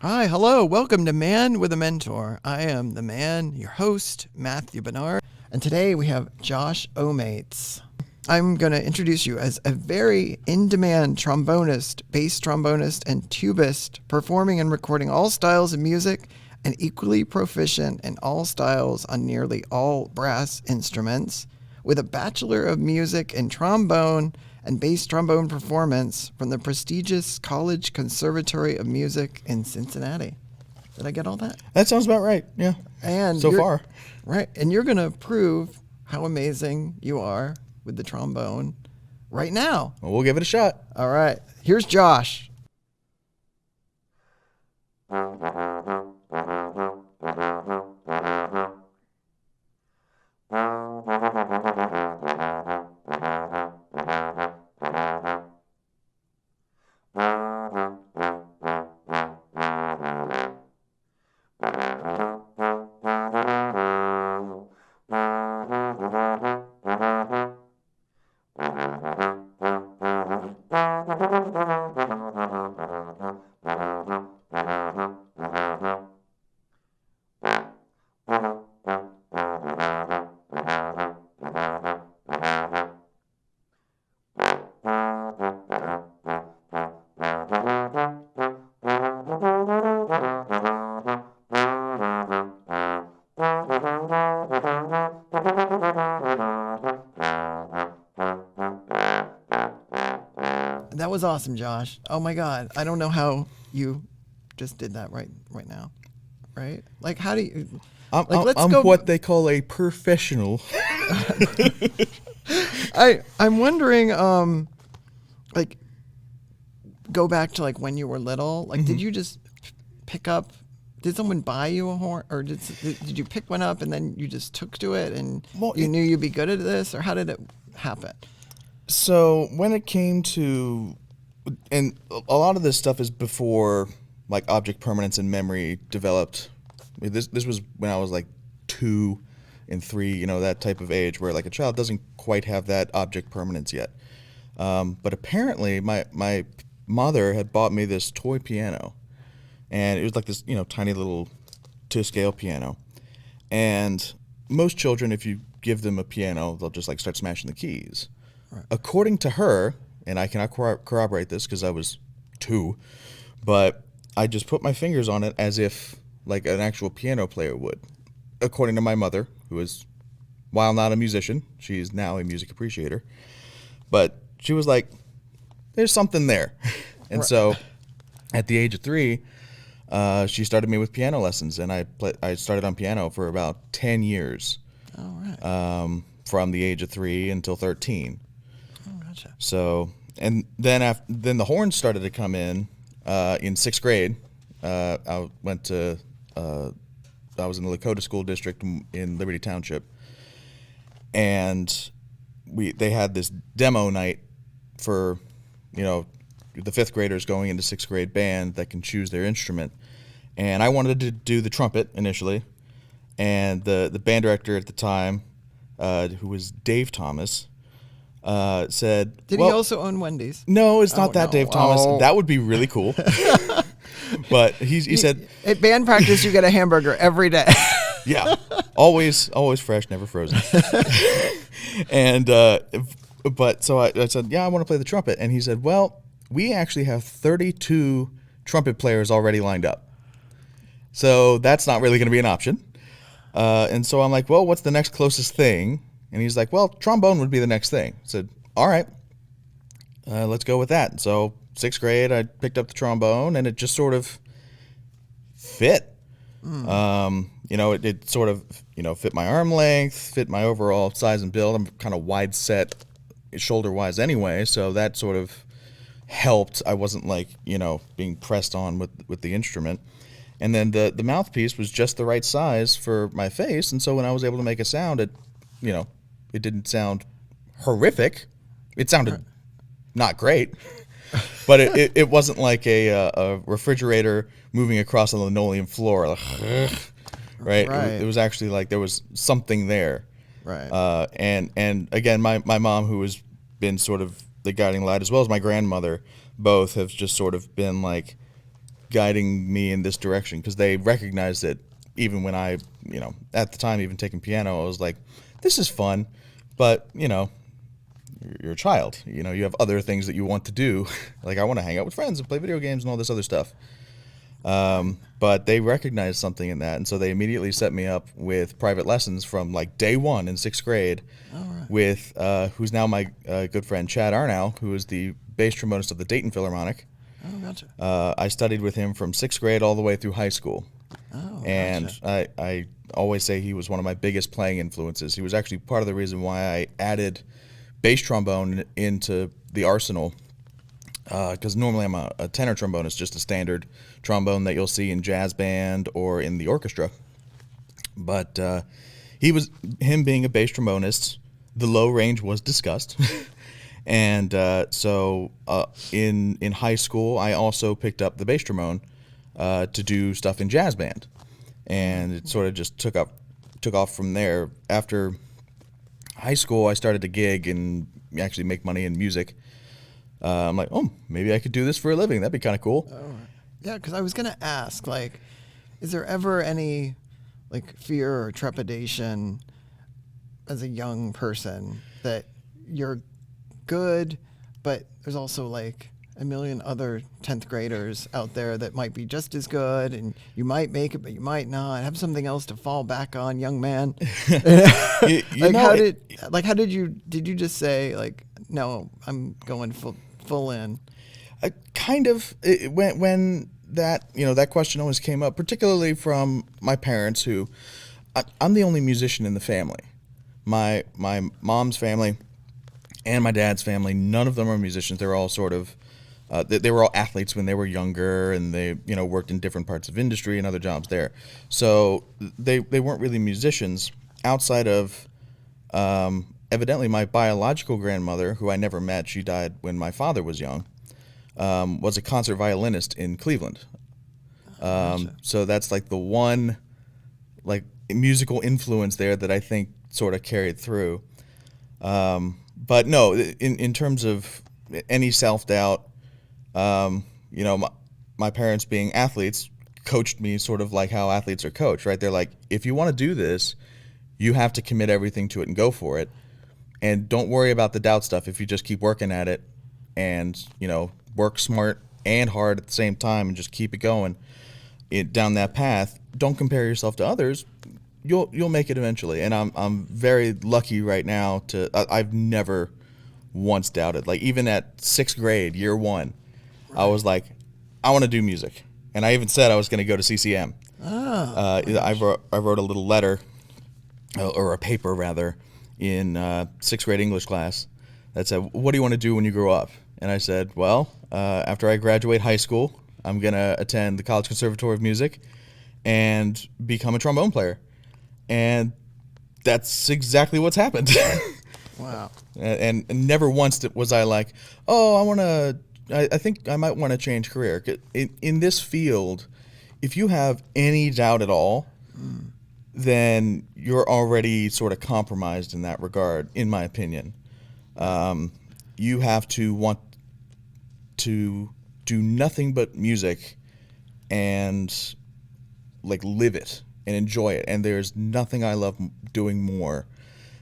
Hi, hello, welcome to Man with a Mentor. I am the man, your host, Matthew Barnard, and today we have Josh Omaits. I'm going to introduce you as a very in-demand trombonist, bass trombonist, and tubist, performing and recording all styles of music and equally proficient in all styles on nearly all brass instruments, with a Bachelor of Music in Trombone and Bass Trombone Performance from the prestigious College-Conservatory of Music in Cincinnati. Did I get all that? That sounds about right. Yeah. And So far. Right. And you're going to prove how amazing you are with the trombone right now. Well, we'll give it a shot. All right. Here's Josh. That was awesome, Josh. Oh my God. I don't know how you just did that right now. Right? Like, how do you... I'm what they call a professional. I'm wondering, like, go back to like when you were little. Like, did you just pick up? Did someone buy you a horn, or did you pick one up and then you just took to it and you knew you'd be good at this, or how did it happen? So when it came to, and a lot of this stuff is before like object permanence and memory developed. This was when I was like 2 and 3, you know, that type of age where like a child doesn't quite have that object permanence yet. But apparently my mother had bought me this toy piano, and it was like this, you know, tiny little 2-scale piano. And most children, if you give them a piano, they'll just like start smashing the keys. Right. According to her, and I cannot corroborate this because I was 2, but I just put my fingers on it as if like an actual piano player would. According to my mother, who is, while not a musician, she is now a music appreciator, but she was like, there's something there. And so at the age of 3, she started me with piano lessons, and I started on piano for about 10 years. All right. From the age of 3 until 13. Oh, gotcha. So, and then then the horns started to come in 6th grade. I went to I was in the Lakota School District in Liberty Township, and they had this demo night for, you know, the 5th graders going into 6th grade band that can choose their instrument. And I wanted to do the trumpet initially, and the band director at the time, who was Dave Thomas, said, Did he also own Wendy's? No, it's not that no. Dave Thomas. Oh. That would be really cool. But he said, at band practice, you get a hamburger every day. yeah, always fresh, never frozen. And but so I said, yeah, I want to play the trumpet. And he said, well, we actually have 32 trumpet players already lined up, so that's not really going to be an option. And so I'm like, well, what's the next closest thing? And he's like, well, trombone would be the next thing. I said, all right, let's go with that. And so 6th grade, I picked up the trombone, and it just sort of fit. You know, it sort of, you know, fit my arm length, fit my overall size and build. I'm kind of wide set shoulder-wise anyway, so that sort of helped. I wasn't like, you know, being pressed on with the instrument. And then the mouthpiece was just the right size for my face, and so when I was able to make a sound, it didn't sound horrific. It sounded not great, but it wasn't like a refrigerator moving across a linoleum floor, like, right? It was actually like there was something there. Right. And again, my mom, who has been sort of the guiding light, as well as my grandmother, both have just sort of been like, guiding me in this direction, because they recognized that even when I, at the time, even taking piano, I was like, this is fun, but, you're a child. You have other things that you want to do. Like, I want to hang out with friends and play video games and all this other stuff. But they recognized something in that, and so they immediately set me up with private lessons from like day one in 6th grade with who's now my good friend Chad Arnow, who is the bass trombonist of the Dayton Philharmonic. Oh, gotcha. I studied with him from 6th grade all the way through high school. Oh, And gotcha. I always say he was one of my biggest playing influences. He was actually part of the reason why I added bass trombone into the arsenal, because normally I'm a tenor trombonist, just a standard trombone that you'll see in jazz band or in the orchestra. But him being a bass trombonist, the low range was discussed. And so in high school, I also picked up the bass trombone to do stuff in jazz band, and it sort of just took off from there. After high school, I started to gig and actually make money in music. I'm like, oh, maybe I could do this for a living. That'd be kind of cool. Oh, yeah, because I was gonna ask, like, is there ever any like fear or trepidation as a young person that you're good, but there's also like a million other 10th graders out there that might be just as good, and you might make it, but you might not have something else to fall back on, young man. How did you just say like, no, I'm going full in? When that question always came up, particularly from my parents, who I'm the only musician in the family. My mom's family and my dad's family, none of them are musicians. They're all sort of they were all athletes when they were younger, and they worked in different parts of industry and other jobs there. So they weren't really musicians outside of evidently my biological grandmother, who I never met. She died when my father was young. Was a concert violinist in Cleveland. Gotcha. So that's like the one like musical influence there that I think sort of carried through. But no, in terms of any self-doubt, my parents being athletes coached me sort of like how athletes are coached, right? They're like, if you want to do this, you have to commit everything to it and go for it. And don't worry about the doubt stuff if you just keep working at it and, work smart and hard at the same time and just keep it going down that path. Don't compare yourself to others. You'll make it eventually. And I'm very lucky right now I've never once doubted. Like, even at 6th grade, year one, I was like, I want to do music. And I even said I was going to go to CCM. I wrote a little letter, or a paper rather, in 6th grade English class that said, what do you want to do when you grow up? And I said, well, after I graduate high school, I'm going to attend the College-Conservatory of Music and become a trombone player. And that's exactly what's happened. Wow. And never once was I like, oh, I think I might want to change career. In this field, if you have any doubt at all, then you're already sort of compromised in that regard, in my opinion. You have to want to do nothing but music and like live it and enjoy it. And there's nothing I love doing more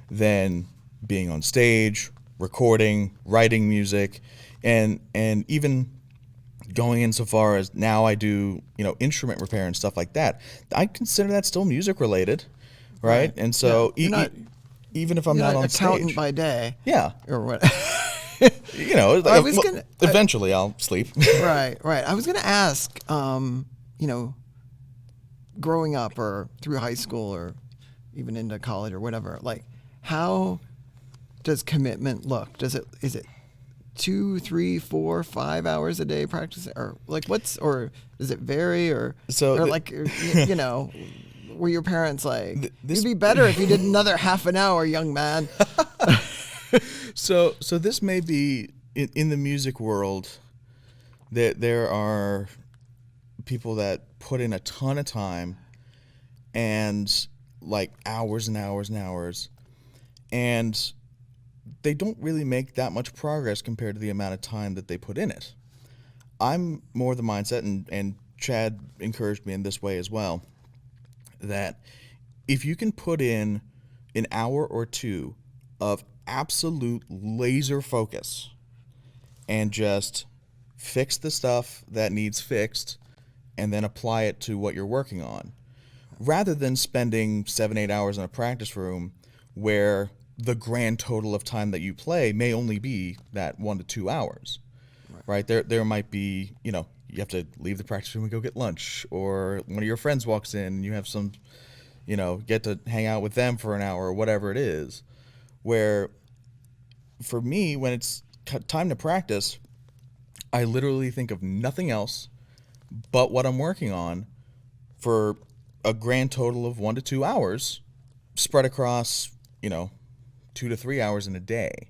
than being on stage, recording, writing music, and even going insofar as now I do, instrument repair and stuff like that. I consider that still music related, right? And so even if I'm not on accountant stage, by day, yeah, or what? Eventually I'll sleep. Right. I was gonna ask, growing up or through high school or even into college or whatever, like, how does commitment look? Is it 2, 3, 4, 5 hours a day practicing, or like or does it vary, or were your parents like, it'd be better if you did another half an hour, young man? So this may be in the music world that there are people that put in a ton of time and like hours and hours and hours, and they don't really make that much progress compared to the amount of time that they put in it. I'm more the mindset, and Chad encouraged me in this way as well, that if you can put in an hour or two of absolute laser focus and just fix the stuff that needs fixed and then apply it to what you're working on, rather than spending 7-8 hours in a practice room where the grand total of time that you play may only be that 1 to 2 hours, right? There might be, you have to leave the practice room and go get lunch, or one of your friends walks in and you have some, get to hang out with them for an hour or whatever it is, where for me, when it's time to practice, I literally think of nothing else but what I'm working on for a grand total of 1 to 2 hours spread across, 2 to 3 hours in a day.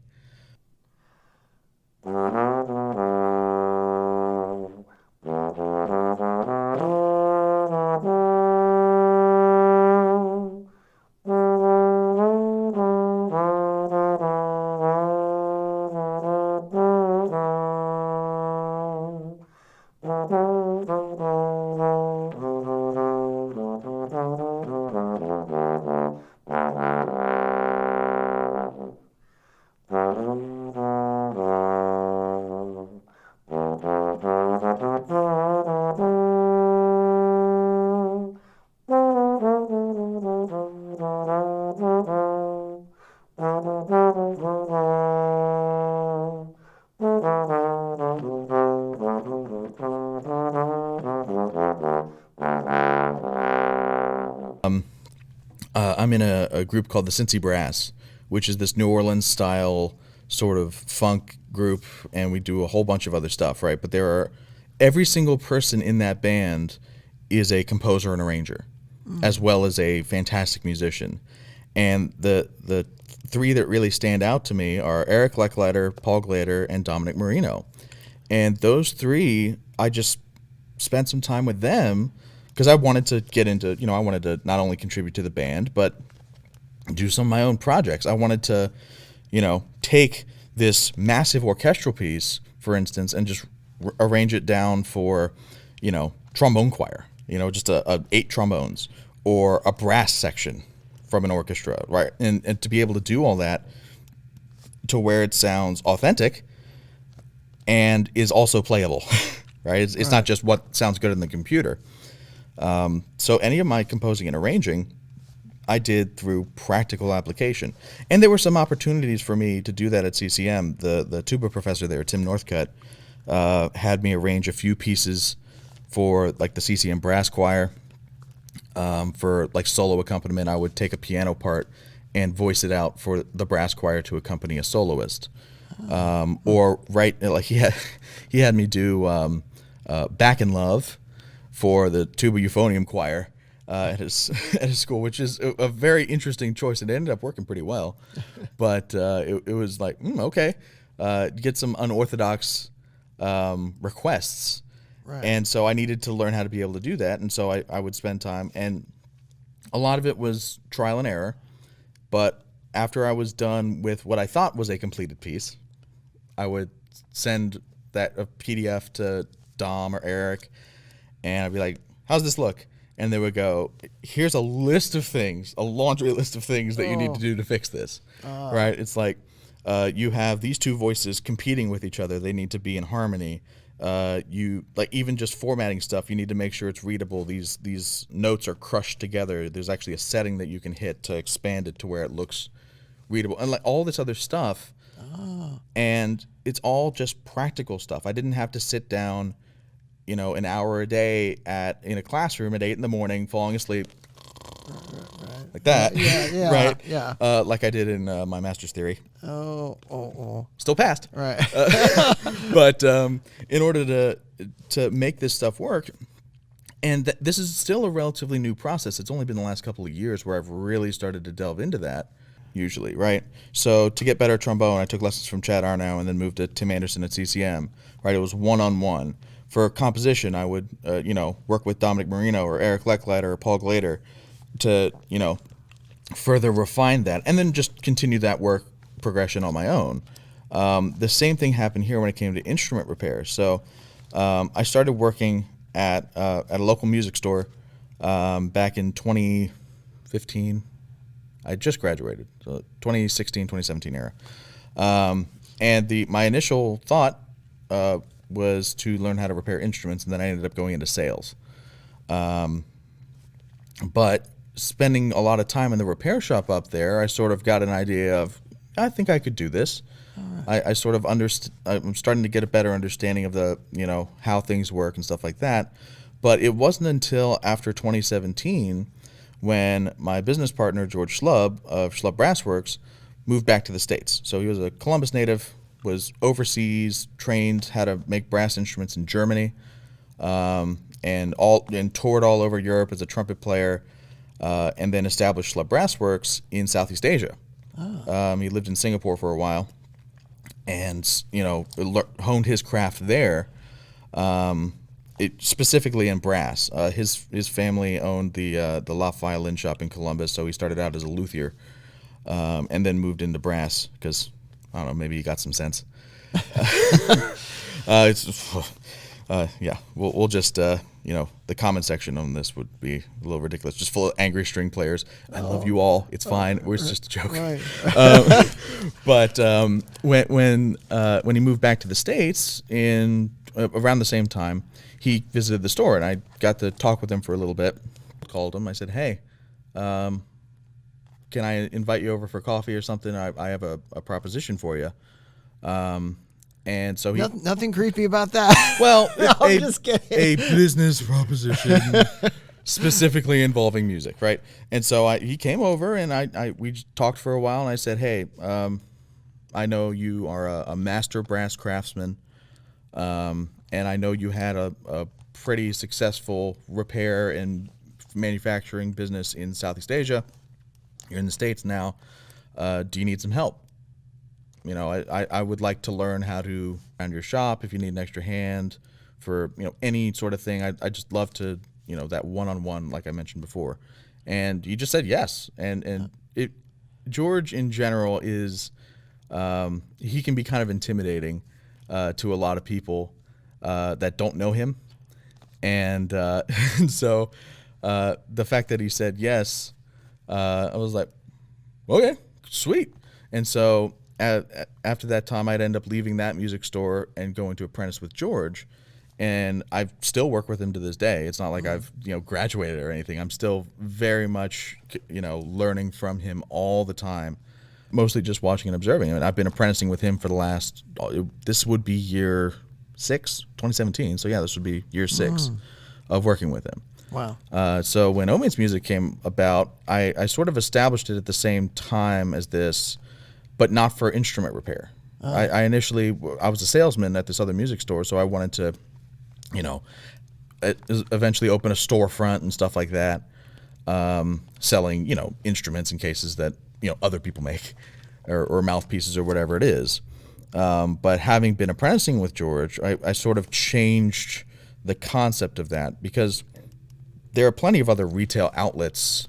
I'm in a group called the Cincy Brass, which is this New Orleans style sort of funk group, and we do a whole bunch of other stuff, right? But every single person in that band is a composer and arranger, as well as a fantastic musician. And the three that really stand out to me are Eric Leckleiter, Paul Glader, and Dominic Marino. And those three, I just spent some time with them because I wanted to get into, I wanted to not only contribute to the band, but do some of my own projects. I wanted to, take this massive orchestral piece, for instance, and just arrange it down for, trombone choir, just a 8 trombones or a brass section from an orchestra, right? And to be able to do all that to where it sounds authentic and is also playable, right? It's not just what sounds good in the computer. So any of my composing and arranging, I did through practical application. And there were some opportunities for me to do that at CCM. The tuba professor there, Tim Northcutt, had me arrange a few pieces for like the CCM brass choir. For like solo accompaniment, I would take a piano part and voice it out for the brass choir to accompany a soloist. Or like he had me do Back in Love for the tuba euphonium choir at his school, which is a very interesting choice. It ended up working pretty well, but it was like okay, get some unorthodox requests. Right. And so I needed to learn how to be able to do that. And so I would spend time, and a lot of it was trial and error. But after I was done with what I thought was a completed piece, I would send a PDF to Dom or Eric, and I'd be like, how's this look? And they would go, here's a list of things, a laundry list of things that you need to do to fix this. Right? It's like you have these two voices competing with each other. They need to be in harmony. You like even just formatting stuff, you need to make sure it's readable. These notes are crushed together. There's actually a setting that you can hit to expand it to where it looks readable, and like all this other stuff. And it's all just practical stuff. I didn't have to sit down, an hour a day in a classroom at 8 a.m, falling asleep like that. Right. Like I did in my master's theory. Still passed. Right. But in order to make this stuff work, and this is still a relatively new process. It's only been the last couple of years where I've really started to delve into that. Usually, right? So to get better at trombone, I took lessons from Chad Arnow and then moved to Tim Anderson at CCM. Right. It was one-on-one. For composition, I would work with Dominic Marino or Eric Leckleiter or Paul Glader to further refine that, and then just continue that work progression on my own. The same thing happened here when it came to instrument repair. So I started working at a local music store back in 2015. I just graduated, so 2016, 2017 era. And my initial thought was to learn how to repair instruments, and then I ended up going into sales. But spending a lot of time in the repair shop up there, I sort of got an idea of, I think I could do this. Right. I sort of I'm starting to get a better understanding of the, how things work and stuff like that. But it wasn't until after 2017 when my business partner, George Schlub of Schlub Brassworks, moved back to the States. So he was a Columbus native, was overseas, trained how to make brass instruments in Germany, and toured all over Europe as a trumpet player, and then established Schlub Brassworks in Southeast Asia. Oh. He lived in Singapore for a while, and honed his craft there. Specifically in brass. His family owned the Loft Violin Shop in Columbus, so he started out as a luthier, and then moved into brass because, I don't know, maybe he got some sense. We'll just, the comment section on this would be a little ridiculous, just full of angry string players. I love you all. It's fine. It's just a joke. Right. But when he moved back to the States in around the same time, he visited the store, and I got to talk with him for a little bit. Called him. I said, "Hey, can I invite you over for coffee or something? I have a proposition for you." And so nothing creepy about that. Well, no, I'm just kidding. A business proposition specifically involving music, right? And so he came over, and we talked for a while, and I said, "Hey, I know you are a master brass craftsman. And I know you had a pretty successful repair and manufacturing business in Southeast Asia. You're in the States now. Do you need some help? I would like to learn how to run your shop if you need an extra hand for, any sort of thing. I just love to, that one-on-one, like I mentioned before." And you just said yes. And George in general is, he can be kind of intimidating to a lot of people that don't know him, and so the fact that he said yes, I was like, okay, sweet. And so after that time, I'd end up leaving that music store and going to apprentice with George, and I still work with him to this day. It's not like I've graduated or anything. I'm still very much learning from him all the time, mostly just watching and observing. I mean, I've been apprenticing with him for the last, this would be year 6, 2017. So yeah, this would be year 6 of working with him. Wow. So when Omaits Music came about, I sort of established it at the same time as this, but not for instrument repair. I initially was a salesman at this other music store, so I wanted to, eventually open a storefront and stuff like that, selling, instruments and cases that, other people make, or mouthpieces or whatever it is. But having been apprenticing with George, I sort of changed the concept of that, because there are plenty of other retail outlets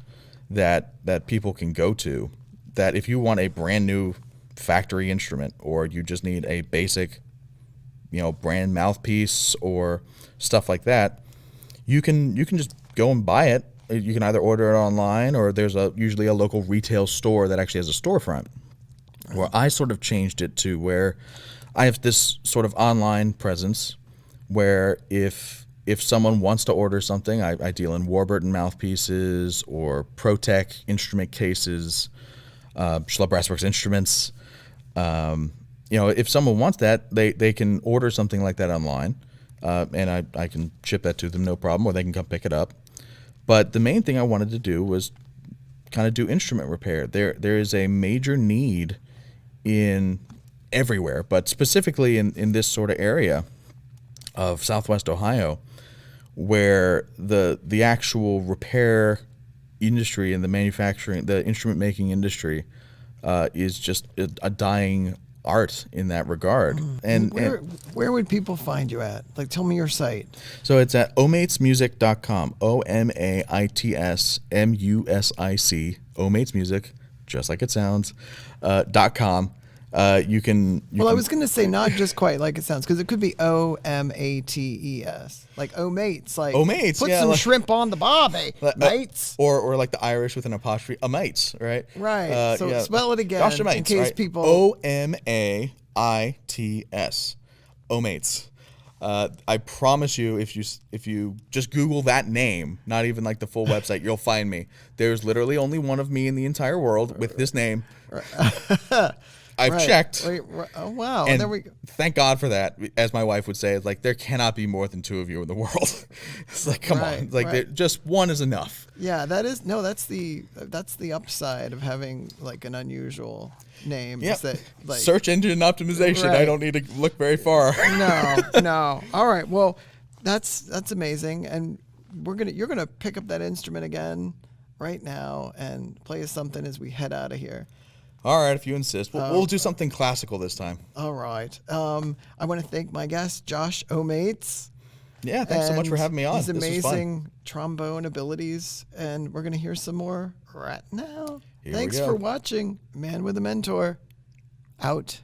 that people can go to, that if you want a brand new factory instrument, or you just need a basic, brand mouthpiece or stuff like that, you can just go and buy it. You can either order it online, or there's usually a local retail store that actually has a storefront. Where I sort of changed it to where I have this sort of online presence, where if someone wants to order something, I deal in Warburton mouthpieces or ProTech instrument cases, Schlub Brassworks instruments. If someone wants that, they can order something like that online, and I can ship that to them, no problem, or they can come pick it up. But the main thing I wanted to do was kind of do instrument repair. There is a major need in everywhere, but specifically in this sort of area of Southwest Ohio, where the actual repair industry and the manufacturing, the instrument making industry, is just a dying art in that regard. And where would people find you at? Like, tell me your site. So it's at omaitsmusic.com. OMAITSMUSIC. Omaits Music, just like it sounds. .com. You can. I was going to say not just quite like it sounds, because it could be Omates, like Omaits, like Omaits, put yeah, some like- shrimp on the barbie, mates. Or like the Irish with an apostrophe, Omaits, right? Right. So yeah. spell it again Josh in Omaits, case right? people. Omaits, Omaits. I promise you, if you just Google that name, not even like the full website, you'll find me. There's literally only one of me in the entire world with this name. I've checked. Oh wow! And There we go. thank God for that. As my wife would say, it's like there cannot be more than 2 of you in the world. It's like, come on, it's like just one is enough. Yeah, that's the upside of having like an unusual name. Yeah. Is that, like, Search engine optimization. I Right. don't need to look very far. No. All right. Well, that's amazing, and you're gonna pick up that instrument again right now and play us something as we head out of here. All right, if you insist. We'll do something classical this time. All right. I want to thank my guest, Josh Omaits. Yeah, thanks so much for having me on. His This was fun. amazing trombone abilities, and we're going to hear some more right now. Here we Thanks go. for watching Man with a Mentor. Out.